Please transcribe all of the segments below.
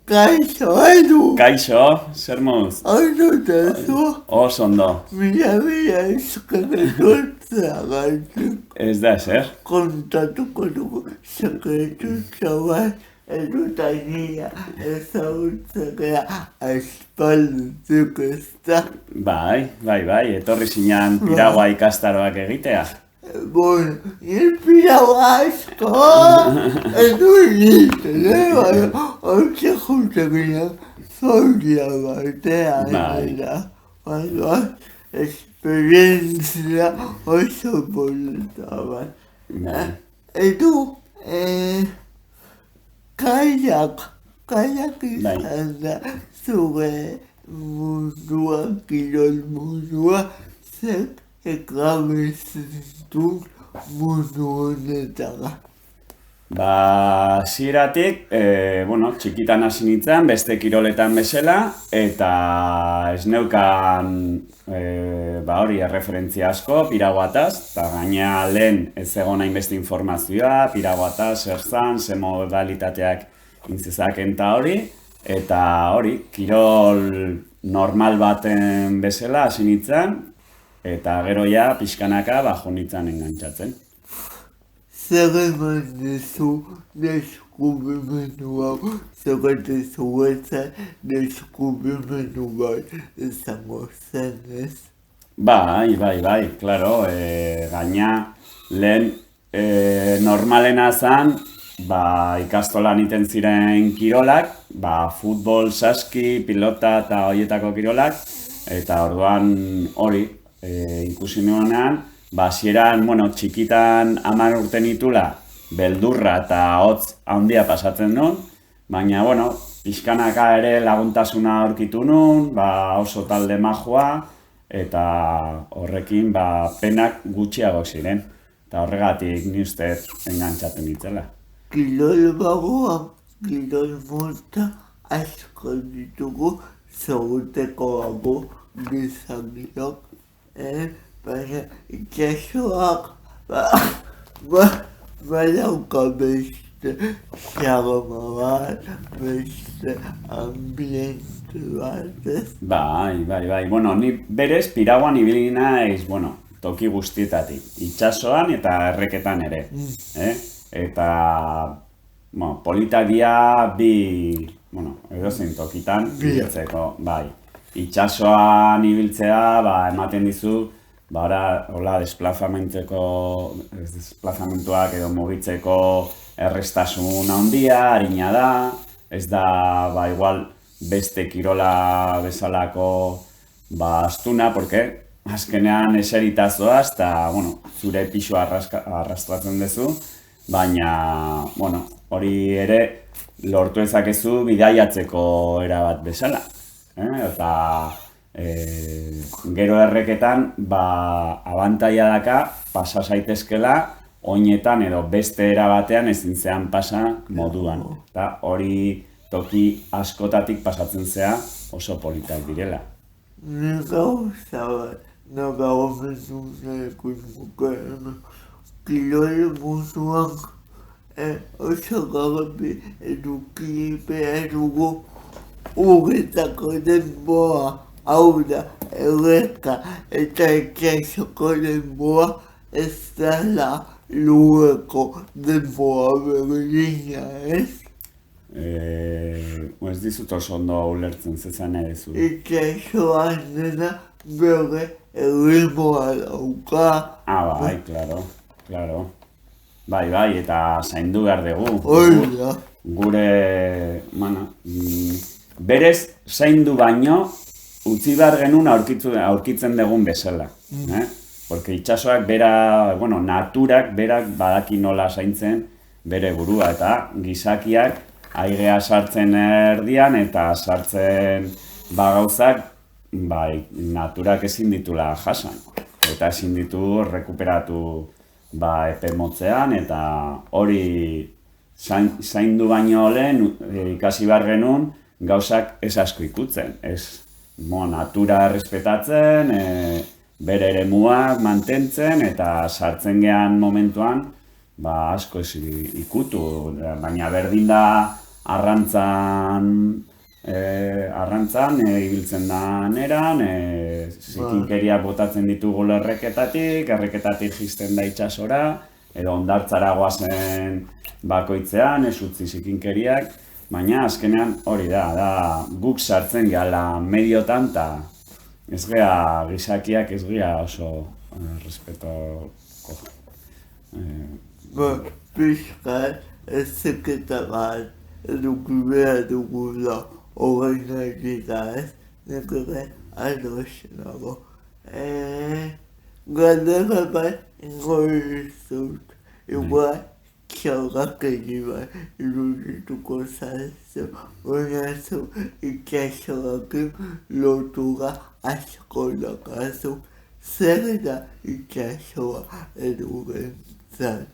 Kaixo, Edu! Kaixo, zer moduz? Ondo eta zu? Oso ondo. Mila eskerretotzeagatik Ez da ezer? kontatuko dugu sekretutxo bat eduta nila ezagutzea aspaldutik ezta. Bai, etorri zinan piragua ikastaroak egitea. Bueno, piraua asko edu egiten, baina hortxe junteginak zoria batean dira. Baina esperientzia oso polita bat. Edu, kaiak izan da zure mundua, kirol mundua, zek ekrabezitu mundu honetara. Hasieratik, txikitan hasi nintzen, beste kiroletan bezala, eta ez neukan erreferentzia asko, piraguataz, eta gaina lehen ez egon hainbeste informazioa, piraguataz, zer zan, ze modalitateak intzezaken eta hori, kirol normal baten bezala hasi nintzen, eta gero ja, pixkanaka, jo nintzen engantzatzen. Zer eman dezu deskubrimendu hau, zer dezu deskubrimendu bat izango zen ez? Bai, klaro, gaina lehen normalena zen, ikastolan iten ziren kirolak, futbol, saski, pilota eta horietako kirolak, eta orduan hori, ikusi nuenean, hasieran, txikitan 10 urte nitula, beldurra eta hotz handia pasatzen nuen, baina, pixkanaka ere laguntasuna aurkitu nuen, oso talde majoa, eta horrekin penak gutxiago ziren. Eta horregatik ni uste engantzaten nitzela. Kirol bagoak, kirol mota asko ditugu, zoguteko bago gizakiak. Baina itxasoak badauka beste xarma bat, beste ambiente bat ez? Bai. Ni berez piraguan ibili naiz, toki guztietatik. Itxasoan eta erreketan ere. Eta politak dira edozein tokitan ibiltzeko, bai. Itxasoan ibiltzea, ematen dizu, desplazamentuak edo mugitzeko errestasun handia, arina da, ez da, igual, beste kirola bezalako astuna, porque azkenean eseritazoaz, eta, zure pixua arrastratzen duzu, baina, hori ere lortu ezakezu bidaiatzeko erabat bezala. Eta gero erreketan abantaila daka pasa zaitezkela oinetan edo beste era batean ezin zean pasa moduan. Eta hori toki askotatik pasatzen zea oso politak direla. Gauza bat, nabarmendu nahiko nukeena, kirol munduan oso garbi eduki behar dugu uretako denboa, hau da, erreka eta itxasoko denboa ez dela lurreko denboa berdina, ez? Ez dizut oso ondo ulertzen zezan ere zu. Itxasoan dena bere erritmoa dauka. Bai, klaro. Bai, eta zaindu behar dugu. Hori Gure, berez zaindu baino, utzi behar genuen aurkitzen dugun bezala. Porque itxasoak naturak berak badaki nola zaintzen bere burua, eta gizakiak airea sartzen erdian eta sartzen gauzak naturak ezin ditula jasan. Eta ezin ditu rekuperatu epe motzean, eta hori zaindu baino lehen ikasi behar genuen gauzak ez asko ikutzen. Natura respetatzen, bere eremuak mantentzen eta sartzen gehan momentuan asko ez ikutu. Baina berdin da arrantzan ibiltzen da neran, zikinkeria botatzen ditugu erreketatik jisten da itsasora, edo hondartzara goazen bakoitzean, ez utzi zikinkeriak, baina azkenean hori da guk sartzen gehala mediotan, eta ez gea gizakiak ez gea oso respetoko. Pixkat, ezeketa bat eduki behar dugula horrein egita ez, nekore ados nago. Galdera bat ingo dizut, igual txaurrak bat irudituko zaizu, baina zu itxasorakin lotura asko dakazu, zer da itxasoa edurentzat.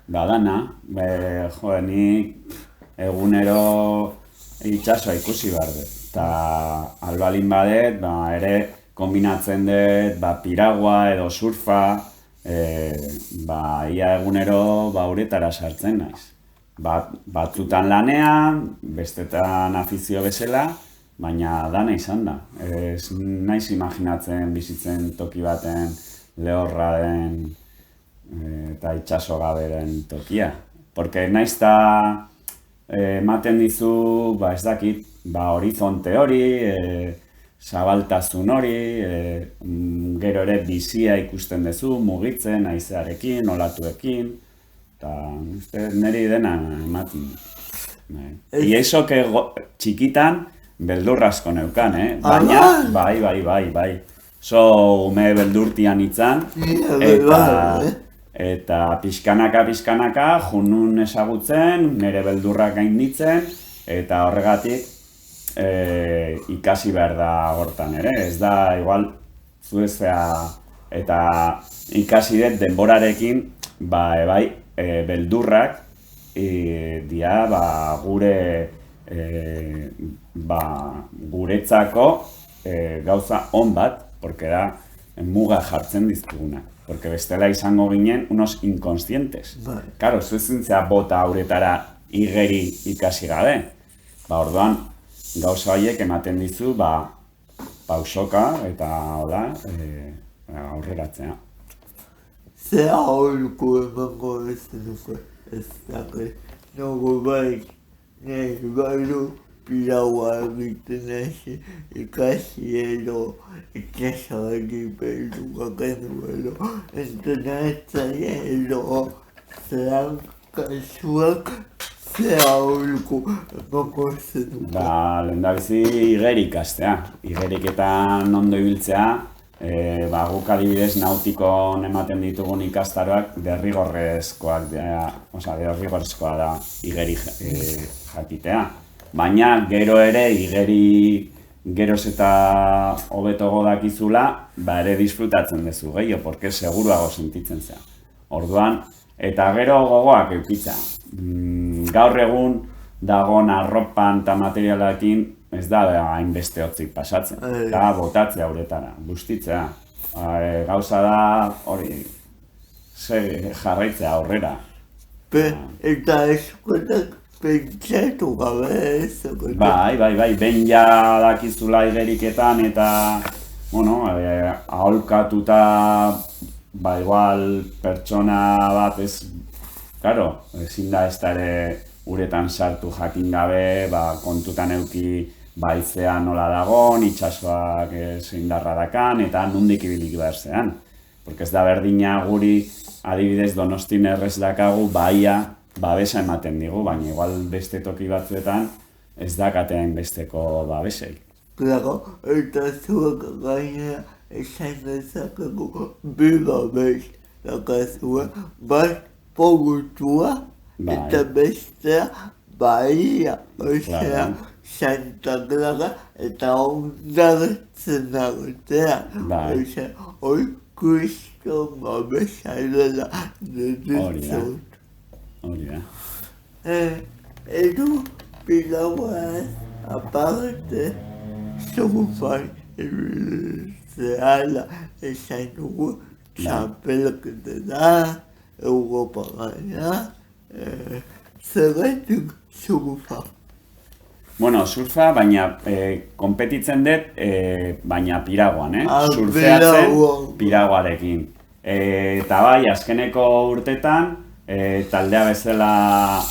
Dana, nik egunero itxasoa ikusi behar dut. Eta albalin badet, ere kombinatzen dut piragua edo surfa, ia egunero uretara sartzen naiz. Batzutan lanean, bestetan afizio bezala, baina dana izan da. Ez naiz imaginatzen bizitzen toki baten lehorra den eta itxaso gaberen tokia. Porque naiz eta ematen dizu, ez dakit, horizonte hori, zabaltasun hori, gero ere bizia ikusten duzu, mugitzen, haizearekin, olatuekin, eta niri dena ematen. Y eso que txikitan beldur asko neukan, baina, bai. So, ume beldurtian itzan, eta pixkanaka, junun ezagutzen, nire beldurrak gainditzen, eta horregatik ikasi behar da hortan ere. Ez da, igual, zuezea eta ikasi dut denborarekin, beldurrak dia guretzako gauza on bat, porque da muga jartzen dizkigunak. Porque bestela izango ginen unos inconscientes. Claro, zuezintzea bota uretara igeri ikasi gabe. Orduan, gauza horiek ematen dizu, pausoka eta aurreratzea. Zer aholku emango bezenuko ez dakit. Nago nahi bairu piragua egiten hasi ikasi edo itxasoari beldurrak edo entrenatzaile edo zelan kasuak zer aholku emango zenuko. Lehendabizi igeri ikastea. Igeriketan ondo ibiltzea, guk adibidez nautikon ematen ditugun ikastaroak derrigorrezkoa da igeri jakitea. Baina gero ere igeri geroz eta hobeto dakizula, ere disfrutatzen duzu gehiago, porque seguruago sentitzen zea. Orduan, eta gero gogoak eukitza. Gaur egun dagoen arropan eta materialarekin ez da hainbeste hotzik pasatzen. Eta botatzea uretara, bustitzea. Gauza da hori jarraitzea aurrera. Eta eskuetak pentsatu gabe ez. Bai, behin ja dakizula igeriketan eta, aholkatuta, igual pertsona bat ez, ezin da ez da ere uretan sartu jakin gabe, kontutan euki haizea nola dagon, itxasoak indarra dakan, eta nondik ibilik behar zean. Porque ez da berdina guri, adibidez Donostin errez dakagu, babesa ematen digu, baina igual beste toki batzuetan ez dakatean besteko babesei. Claro, eta zuek gainera esan dezakegu bi babes dakazue, bat pogutua eta bestea bahia, osea, Santa Clara eta ondartzen dagotea. Osea, hori kriston babesa dela deditzot. Hori da. Edo piraguaz aparte surfan zehala esan dugu txapelketa da, Europa gaina, zergatik surfa. Bueno, surfa, baina konpetitzen dut, baina piraguan, Ah, surfeatzen piraguan. piraguarekin. Eta bai, azkeneko urtetan, taldea bezala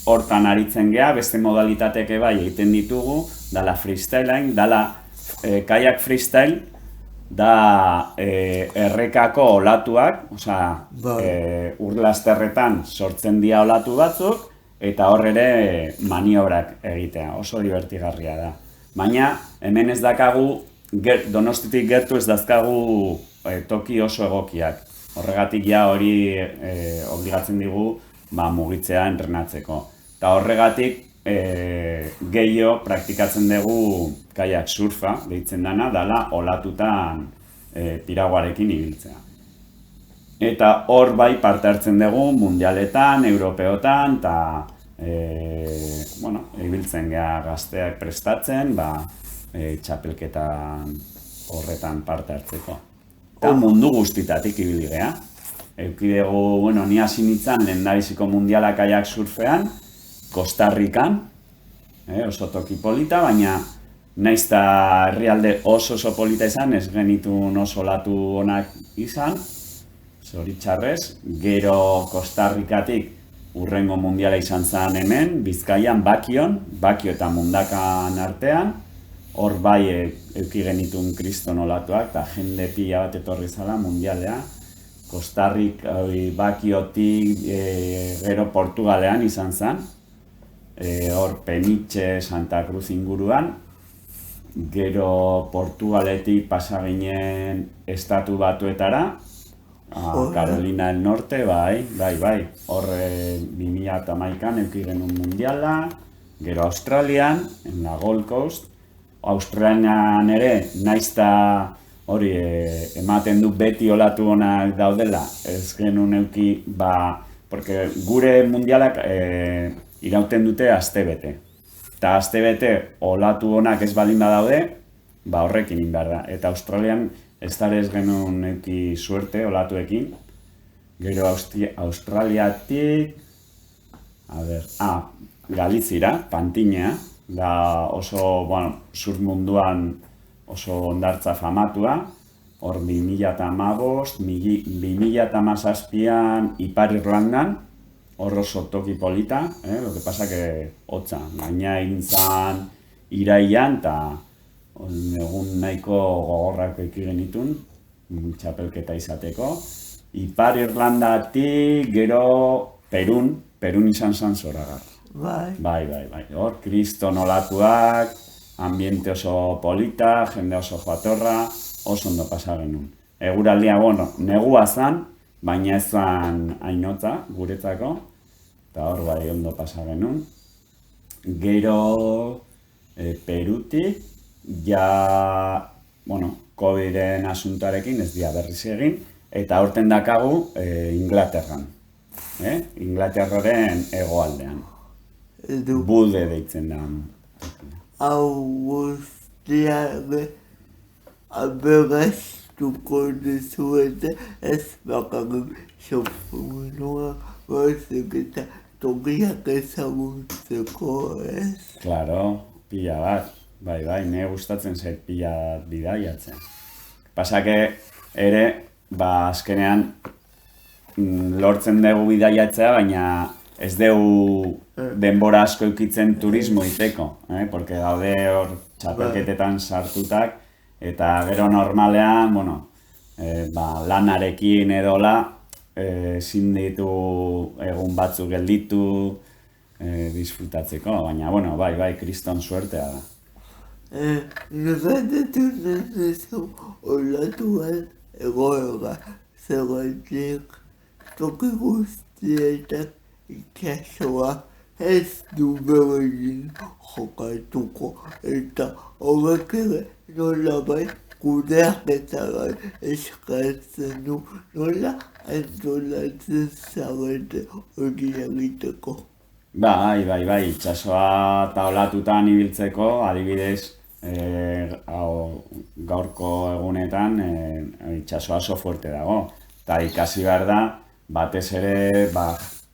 hortan aritzen gea, beste modalitateke bai egiten ditugu, dala freestylean, dala kayak freestyle, da errekako olatuak, osea, urlasterretan sortzen dira olatu batzuk, eta hor ere maniobrak egitea, oso divertigarria da. Baina hemen ez dakagu, Donostitik gertu ez dazkagu toki oso egokiak. Horregatik ja hori obligatzen digu mugitzea entrenatzeko. Eta horregatik gehiago praktikatzen dugu kayak surfa, deitzen dana, dala olatutan piraguarekin ibiltzea. Eta hor bai parte hartzen dugu mundialetan, europeotan, eta ibiltzen gea gazteak prestatzen, txapelketan horretan parte hartzeko. Eta mundu guztitatik ibili gea. Euki dugu, ni hasi nintzen lehendabiziko mundiala kayak surfean, Costa Rican, oso toki polita, baina naiz eta herrialde oso polita izan, ez genitun oso olatu onak izan, zoritxarrez, gero Costa Ricatik urrengo mundiala izan zen hemen, Bizkaian, Bakio eta Mundakan artean, hor bai euki genitun kriston olatuak, eta jende pila bat etorri zala mundialea, Costa Rica, Bakiotik, gero Portugalean izan zen, hor Peniche, Santa Cruz inguruan, gero Portugaletik pasa ginen Estatu Batuetara, Carolina del Norte, bai, hor 2011an euki genuen mundiala, gero Australian, en la Gold Coast, Australian ere, naizta hori ematen du beti olatu onak daudela, ez genuen euki, porque gure mundialak irauten dute astebete. Eta astebete olatu onak ez balin badaude, horrekin inbar da. Eta Australian ez genuen euki suerte olatuekin. Gero Australiatik, Galizira, Pantinea, da oso, surf munduan oso ondartza famatua, hor 2015, 2017an Ipar Irlandan, hor oso toki polita, lo que pasa que hotza, gaina egin zan iraian, eta egun nahiko gogorrak eki genitun, txapelketa izateko. Ipar Irlandatik, gero Perun izan zan zoragarri. Bai. Hor, kriston olatuak, ambiente oso polita, jende oso joatorra, oso ondo pasa genuen. Eguraldia, negua zan, baina ez zan hainotza guretzako, eta hor bai ondo pasa genuen. Gero Perutik, COVID-en asuntarekin ez dira berriz egin, eta aurten dakagu Inglaterran. Inglaterraren hegoaldean. Bude deitzen da. Guztiak aberrastuko dizuete, ez bakarrik surfumenoa, baizik eta tokiak ezagutzeko, ez? Claro, pila bat. Bai, nire gustatzen zait pila bat bidaiatzen. Pasake ere, azkenean lortzen dugu bidaiatzea, baina ez dugu denbora asko eukitzen turismo iteko, porque daude hor txapelketetan sartutak, eta gero normalean, lanarekin edola, ezin ditu egun batzuk gelditu disfrutatzeko, baina, bai, kriston suertea da. Gertatu nazezu olatuan egoera, zergatik toki guztietan itxasoa ez du berdin jokatuko, eta horrek ere nolabait kudeaketagan eskatzen du, nola antolatzen zarete hori egiteko. Bai, itxasoa eta olatutan ibiltzeko, adibidez, gaurko egunetan itxasoa oso fuerte dago. Eta ikasi behar da, batez ere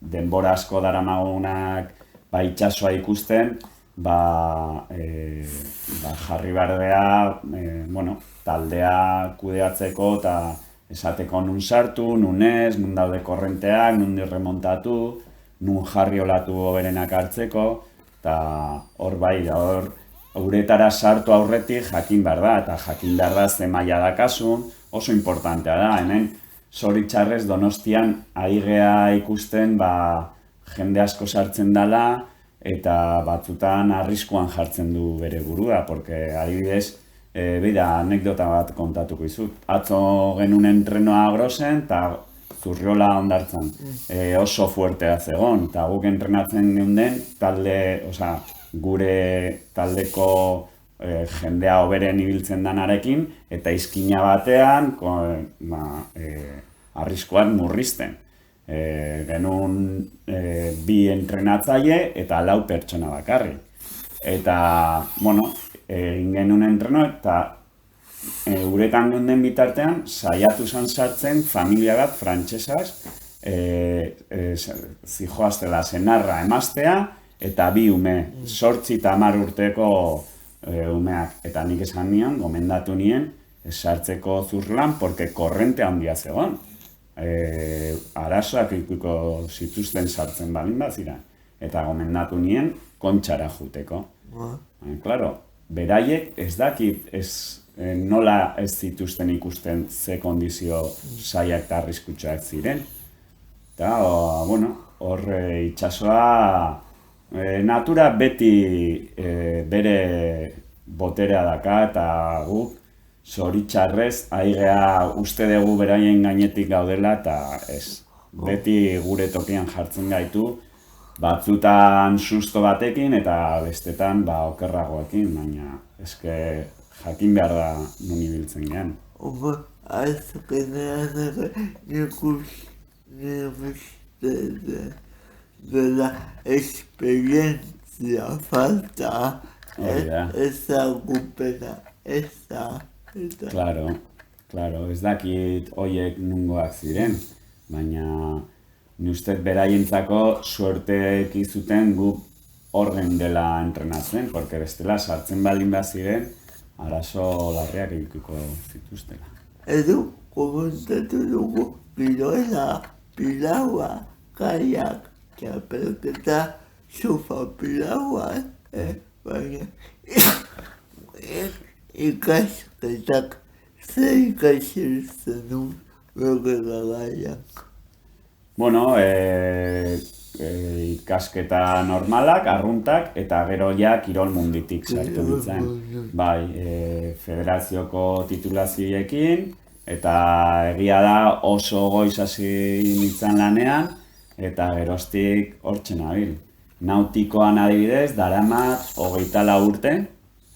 denbora asko daramagunak itsasoa ikusten, jarri behar dea, taldea kudeatzeko eta esateko nun sartu, nun ez, nun daude korrenteak, nun remontatu, nun jarri olatu hoberenak hartzeko, eta hor uretara sartu aurretik jakin behar da, eta jakin behar da ze maila dakasun, oso importantea da, hemen zoritxarrez Donostian aigea ikusten jende asko sartzen dela, eta batzutan arriskuan jartzen du bere burua, porque adibidez, beida, anekdota bat kontatuko izut. Atzo genuen entrenoa Grosen, eta Zurriola hondartzan. Oso fuertea zegoen, eta guk entrenatzen geunden, gure taldeko jendea hoberen ibiltzen danarekin, eta izkina batean arriskuan murrizten. Genuen bi entrenatzaile eta 4 pertsona bakarri. Eta, egin genuen entreno eta uretan geunden bitartean saiatu zen sartzen familia bat frantsesaz zijoaztela senarra emaztea eta 2 ume, 8 eta 10 urteko umeak. Eta nik esan nion, gomendatu nien, sartzeko Zurlan, porque korrente handia zegoen. Arazoak ikuko zituzten sartzen balin bazira. Eta gomendatu nien, kontxara juteko. Claro, beraiek ez dakit nola ez zituzten ikusten ze kondizio zaiak eta arriskutsuak ziren. Eta, hor itsasoa natura beti bere boterea daka eta guk zoritxarrez aigea uste dugu beraien gainetik gaudela eta ez. Beti gure tokian jartzen gaitu, batzutan susto batekin eta bestetan okerragoekin, baina eske jakin behar da nun ibiltzen gehan. Azkenean dela esperientzia falta, ezagupena, Claro, ez dakit horiek nungoak ziren, baina ni ustez beraientzako suerteek izuten guk horren dela entrenatzen, porque bestela sartzen balin baziren, arazo larriak edukiko zituztela. Edo, komentatu dugu, piloela, pilaua, kaiak, txapelketa, sofa pilaua, baina ikasketak ze ikasi zenun bergera gaiak. Ikasketa normalak, arruntak, eta gero kirol munditik sartu nintzen. Bai, federazioko titulazioekin, eta egia da oso goiz hasi nintzen lanean, eta geroztik hortzen nabil. Nautikoan adibidez, daramat 24 urte,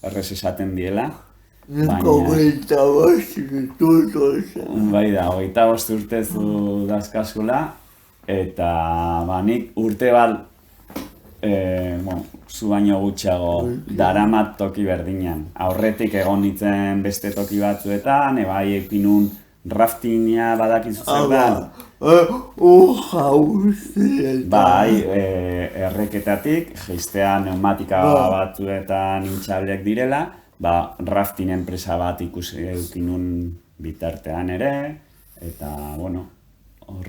errez esaten diela. Niko 25 urte. Bai da, 25 urte zu dazkazula, eta nik urte bat, zu baino gutxiago, daramat toki berdinean. Aurretik egon nintzen beste toki batzuetan, ebai epinun raftinea badakizu zer da. Bai, erreketatik, jeistea pneumatika batzuetan intxablek direla, rafting enpresa bat ikusi eukinun bitartean ere, eta, hor,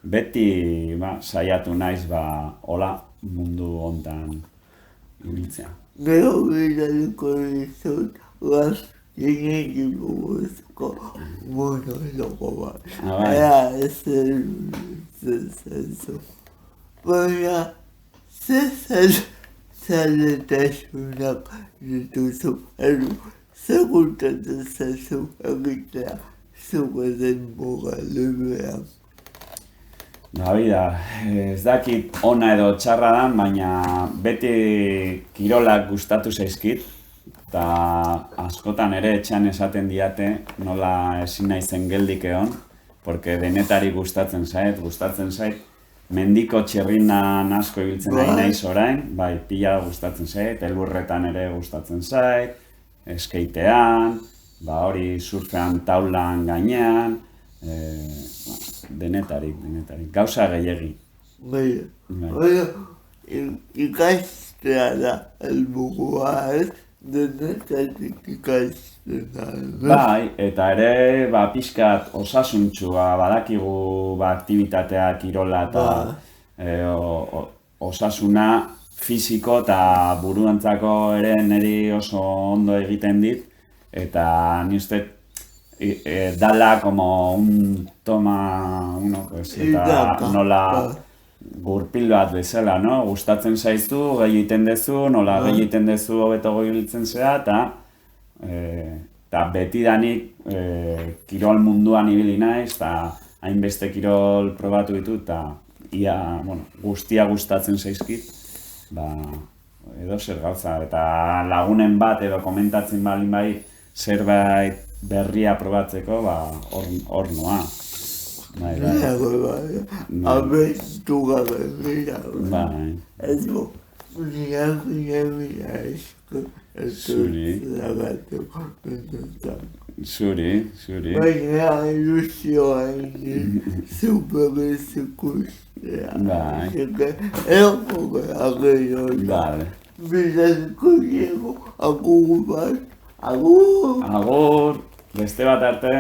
beti saiatu naiz, hola, mundu hontan ibiltzea. Gero gidaliko dizut, gaztinen buruzko monologo bat. Ez zenzu. Baina, zaletasunak dituzu, segurtatzen zazu egitea zuge denbora librean. Ez dakit ona edo txarra da, baina beti kirolak gustatu zaizkit, eta askotan ere etxean esaten diate nola ezin naizen geldik egon, porque denetari gustatzen zait, mendiko txirrinan asko ibiltzen nahi naiz orain, bai, pila gustatzen zait, elburretan ere gustatzen zait, skatean, hori surfean taulan gainean, denetarik, gauza gehiegi. Baina, ikastea da helburua, ez? Denetatik ikasten da. Bai, eta ere, pixkat osasuntxua badakigu aktibitatea, kirola eta osasuna fisiko eta buruantzako ere niri oso ondo egiten dit, eta ni uste dala como un toma, eta nola gurpil bat bezala, no? Gustatzen zaizu, gehi egiten dezu, nola gehi egiten dezu hobeto ibiltzen zea, eta betidanik kirol munduan ibili naiz, eta hainbeste kirol probatu ditut, eta guztia gustatzen zaizkit, edo zer gauza, eta lagunen bat edo komentatzen balin bai zerbait berria probatzeko, hor noa. Abestu gabe gira. Ez bo, niak esko. Zuri. Baina ilusioa superezeko ustea. Ego gehiago. Bizazko diego, agur bat. Agur! Agur! Beste bat arte.